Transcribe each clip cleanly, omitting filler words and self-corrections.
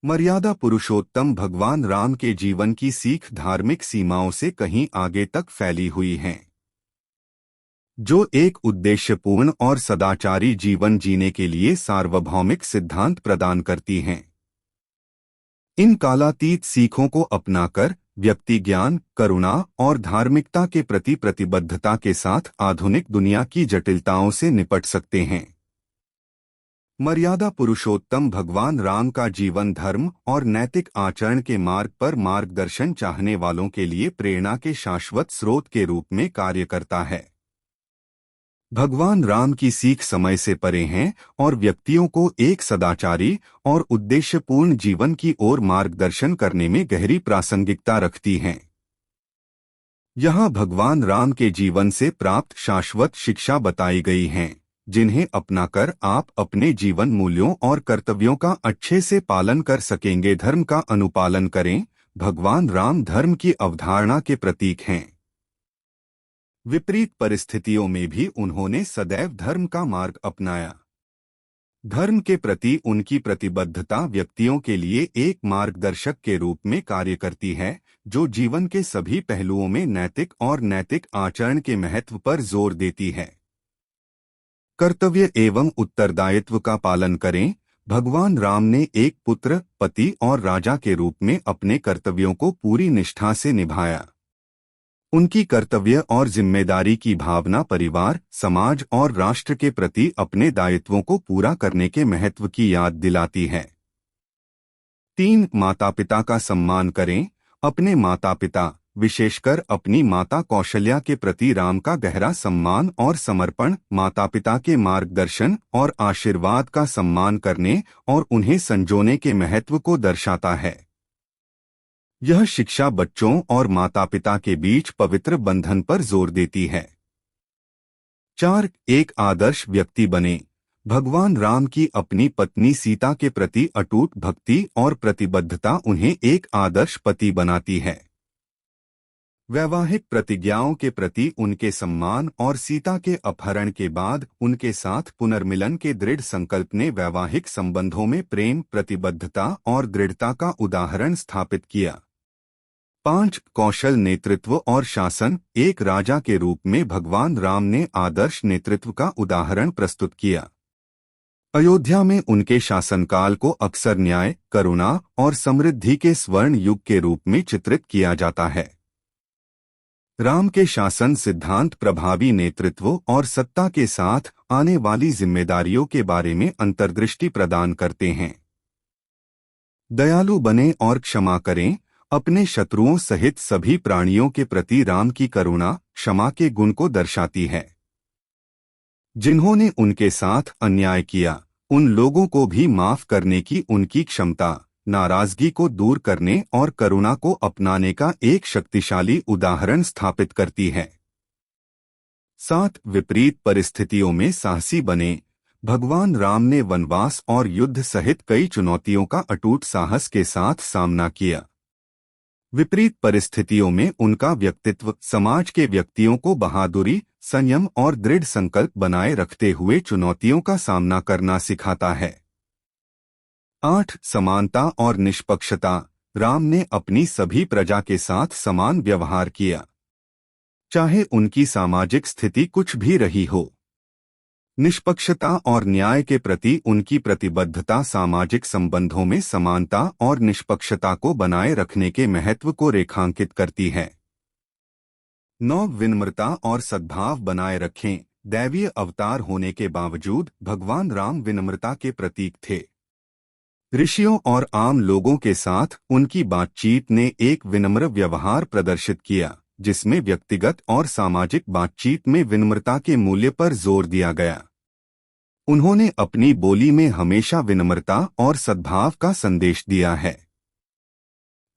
मर्यादा पुरुषोत्तम भगवान राम के जीवन की सीख धार्मिक सीमाओं से कहीं आगे तक फैली हुई हैं, जो एक उद्देश्यपूर्ण और सदाचारी जीवन जीने के लिए सार्वभौमिक सिद्धांत प्रदान करती हैं। इन कालातीत सीखों को अपनाकर व्यक्ति ज्ञान, करुणा और धार्मिकता के प्रति प्रतिबद्धता के साथ आधुनिक दुनिया की जटिलताओं से निपट सकते हैं। मर्यादा पुरुषोत्तम भगवान राम का जीवन धर्म और नैतिक आचरण के मार्ग पर मार्गदर्शन चाहने वालों के लिए प्रेरणा के शाश्वत स्रोत के रूप में कार्य करता है। भगवान राम की सीख समय से परे हैं और व्यक्तियों को एक सदाचारी और उद्देश्यपूर्ण जीवन की ओर मार्गदर्शन करने में गहरी प्रासंगिकता रखती हैं। यहाँ भगवान राम के जीवन से प्राप्त शाश्वत शिक्षा बताई गई हैं, जिन्हें अपनाकर आप अपने जीवन मूल्यों और कर्तव्यों का अच्छे से पालन कर सकेंगे। धर्म का अनुपालन करें। भगवान राम धर्म की अवधारणा के प्रतीक हैं। विपरीत परिस्थितियों में भी उन्होंने सदैव धर्म का मार्ग अपनाया। धर्म के प्रति उनकी प्रतिबद्धता व्यक्तियों के लिए एक मार्गदर्शक के रूप में कार्य करती है, जो जीवन के सभी पहलुओं में नैतिक आचरण के महत्व पर जोर देती है। कर्तव्य एवं उत्तरदायित्व का पालन करें। भगवान राम ने एक पुत्र, पति और राजा के रूप में अपने कर्तव्यों को पूरी निष्ठा से निभाया। उनकी कर्तव्य और जिम्मेदारी की भावना परिवार, समाज और राष्ट्र के प्रति अपने दायित्वों को पूरा करने के महत्व की याद दिलाती है। 3. माता पिता का सम्मान करें। अपने माता पिता, विशेषकर अपनी माता कौशल्या के प्रति राम का गहरा सम्मान और समर्पण माता पिता के मार्गदर्शन और आशीर्वाद का सम्मान करने और उन्हें संजोने के महत्व को दर्शाता है। यह शिक्षा बच्चों और माता पिता के बीच पवित्र बंधन पर जोर देती है। 4. एक आदर्श व्यक्ति बने। भगवान राम की अपनी पत्नी सीता के प्रति अटूट भक्ति और प्रतिबद्धता उन्हें एक आदर्श पति बनाती है। वैवाहिक प्रतिज्ञाओं के प्रति उनके सम्मान और सीता के अपहरण के बाद उनके साथ पुनर्मिलन के दृढ़ संकल्प ने वैवाहिक संबंधों में प्रेम, प्रतिबद्धता और दृढ़ता का उदाहरण स्थापित किया। 5. कौशल नेतृत्व और शासन। एक राजा के रूप में भगवान राम ने आदर्श नेतृत्व का उदाहरण प्रस्तुत किया। अयोध्या में उनके शासनकाल को अक्सर न्याय, करुणा और समृद्धि के स्वर्ण युग के रूप में चित्रित किया जाता है। राम के शासन सिद्धांत प्रभावी नेतृत्व और सत्ता के साथ आने वाली जिम्मेदारियों के बारे में अंतर्दृष्टि प्रदान करते हैं। दयालु बने और क्षमा करें। अपने शत्रुओं सहित सभी प्राणियों के प्रति राम की करुणा, क्षमा के गुण को दर्शाती है। जिन्होंने उनके साथ अन्याय किया, उन लोगों को भी माफ करने की उनकी क्षमता, नाराजगी को दूर करने और करुणा को अपनाने का एक शक्तिशाली उदाहरण स्थापित करती है। 7. विपरीत परिस्थितियों में साहसी बने। भगवान राम ने वनवास और युद्ध सहित कई चुनौतियों का अटूट साहस के साथ सामना किया। विपरीत परिस्थितियों में उनका व्यक्तित्व समाज के व्यक्तियों को बहादुरी, संयम और दृढ़ संकल्प बनाए रखते हुए चुनौतियों का सामना करना सिखाता है। 8. समानता और निष्पक्षता। राम ने अपनी सभी प्रजा के साथ समान व्यवहार किया, चाहे उनकी सामाजिक स्थिति कुछ भी रही हो। निष्पक्षता और न्याय के प्रति उनकी प्रतिबद्धता सामाजिक संबंधों में समानता और निष्पक्षता को बनाए रखने के महत्व को रेखांकित करती है। 9. विनम्रता और सद्भाव बनाए रखें। दैवीय अवतार होने के बावजूद भगवान राम विनम्रता के प्रतीक थे। ऋषियों और आम लोगों के साथ उनकी बातचीत ने एक विनम्र व्यवहार प्रदर्शित किया, जिसमें व्यक्तिगत और सामाजिक बातचीत में विनम्रता के मूल्य पर जोर दिया गया। उन्होंने अपनी बोली में हमेशा विनम्रता और सद्भाव का संदेश दिया है।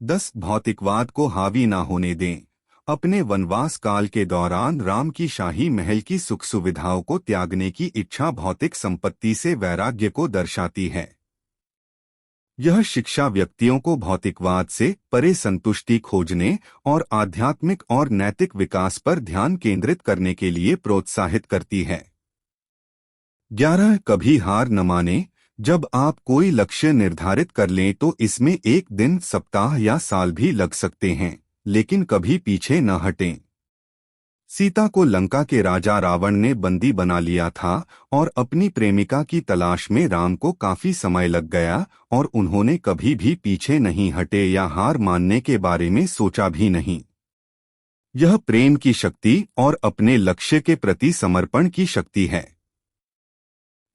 10. भौतिकवाद को हावी न होने दें। अपने वनवास काल के दौरान राम की शाही महल की सुख सुविधाओं को त्यागने की इच्छा भौतिक संपत्ति से वैराग्य को दर्शाती है। यह शिक्षा व्यक्तियों को भौतिकवाद से परे संतुष्टि खोजने और आध्यात्मिक और नैतिक विकास पर ध्यान केंद्रित करने के लिए प्रोत्साहित करती है। 11. कभी हार न माने। जब आप कोई लक्ष्य निर्धारित कर लें तो इसमें एक दिन, सप्ताह या साल भी लग सकते हैं, लेकिन कभी पीछे न हटें। सीता को लंका के राजा रावण ने बंदी बना लिया था और अपनी प्रेमिका की तलाश में राम को काफी समय लग गया और उन्होंने कभी भी पीछे नहीं हटे या हार मानने के बारे में सोचा भी नहीं। यह प्रेम की शक्ति और अपने लक्ष्य के प्रति समर्पण की शक्ति है।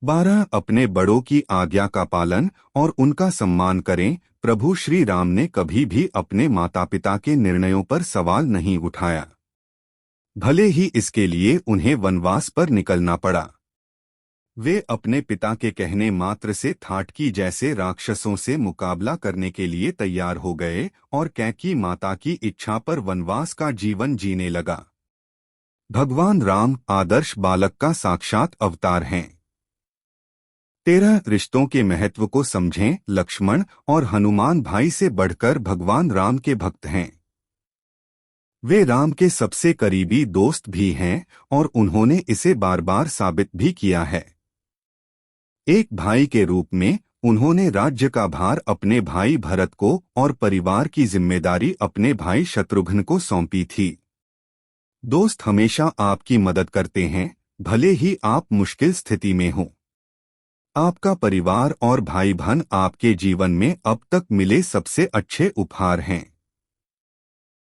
12 अपने बड़ों की आज्ञा का पालन और उनका सम्मान करें। प्रभु श्री राम ने कभी भी अपने माता पिता के निर्णयों पर सवाल नहीं उठाया, भले ही इसके लिए उन्हें वनवास पर निकलना पड़ा। वे अपने पिता के कहने मात्र से थाटकी जैसे राक्षसों से मुकाबला करने के लिए तैयार हो गए और कैकेयी माता की इच्छा पर वनवास का जीवन जीने लगा। भगवान राम आदर्श बालक का साक्षात अवतार हैं। 13 रिश्तों के महत्व को समझें। लक्ष्मण और हनुमान भाई से बढ़कर भगवान राम के भक्त हैं। वे राम के सबसे करीबी दोस्त भी हैं और उन्होंने इसे बार बार साबित भी किया है। एक भाई के रूप में उन्होंने राज्य का भार अपने भाई भरत को और परिवार की जिम्मेदारी अपने भाई शत्रुघ्न को सौंपी थी। दोस्त हमेशा आपकी मदद करते हैं, भले ही आप मुश्किल स्थिति में हों। आपका परिवार और भाई बहन आपके जीवन में अब तक मिले सबसे अच्छे उपहार हैं।